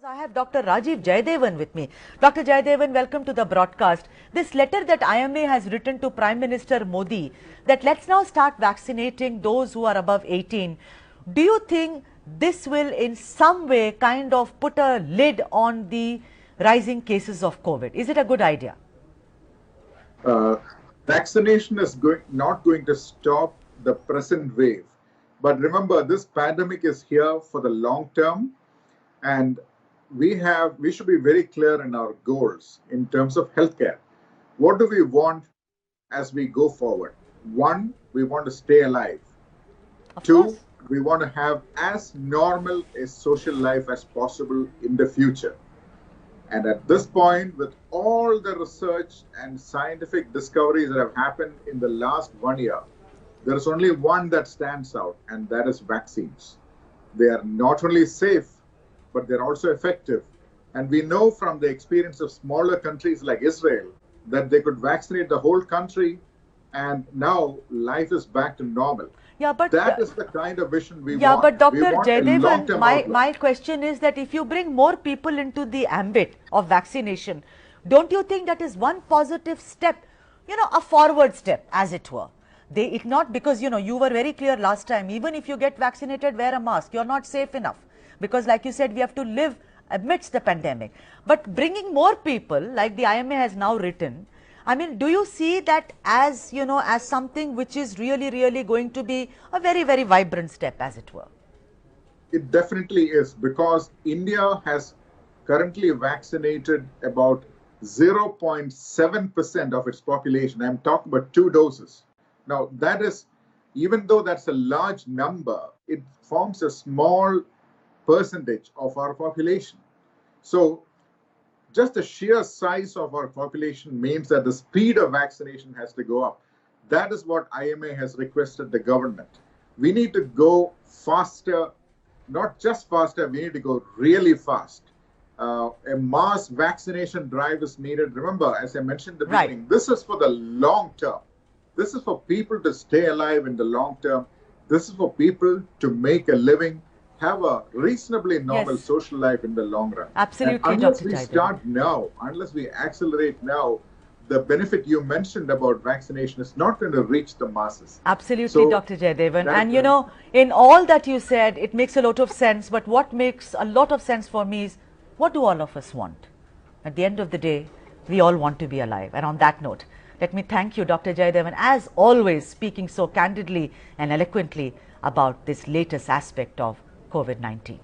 I have Dr. Rajeev Jayadevan with me. Dr. Jayadevan, welcome to the broadcast. This letter that IMA has written to Prime Minister Modi, that let's now start vaccinating those who are above 18. Do you think this will in some way kind of put a lid on the rising cases of COVID? Is it a good idea? Vaccination is not going to stop the present wave. But remember, this pandemic is here for the long term, and we should be very clear in our goals in terms of healthcare. What do we want as we go forward? One, we want to stay alive. Two, we want to have as normal a social life as possible in the future. And at this point, with all the research and scientific discoveries that have happened in the last 1 year, there is only one that stands out, and that is vaccines. They are not only safe, but they're also effective. And we know from the experience of smaller countries like Israel that they could vaccinate the whole country, and now life is back to normal. Yeah, but that is the kind of vision we want. Yeah, but Dr. Jayadevan, my question is that if you bring more people into the ambit of vaccination, don't you think that is one positive step, a forward step, as it were? It's not because, you were very clear last time, even if you get vaccinated, wear a mask, you're not safe enough. Because like you said, we have to live amidst the pandemic. But bringing more people, like the IMA has now written, I mean, do you see that as, as something which is really, really going to be a very, very vibrant step, as it were? It definitely is, because India has currently vaccinated about 0.7% of its population. I'm talking about 2 doses. Now, that is, even though that's a large number, it forms a small percentage of our population. So just the sheer size of our population means that the speed of vaccination has to go up. That is what IMA has requested the government. We need to go faster, not just faster, we need to go really fast. A mass vaccination drive is needed. Remember, as I mentioned in the beginning, this is for the long term. This is for people to stay alive in the long term. This is for people to make a living, have a reasonably normal social life in the long run. Absolutely, and unless we start now, unless we accelerate now, the benefit you mentioned about vaccination is not going to reach the masses. Absolutely, so, Dr. Jayadevan. And in all that you said, it makes a lot of sense. But what makes a lot of sense for me is, what do all of us want? At the end of the day, we all want to be alive. And on that note, let me thank you, Dr. Jayadevan, as always, speaking so candidly and eloquently about this latest aspect of COVID-19.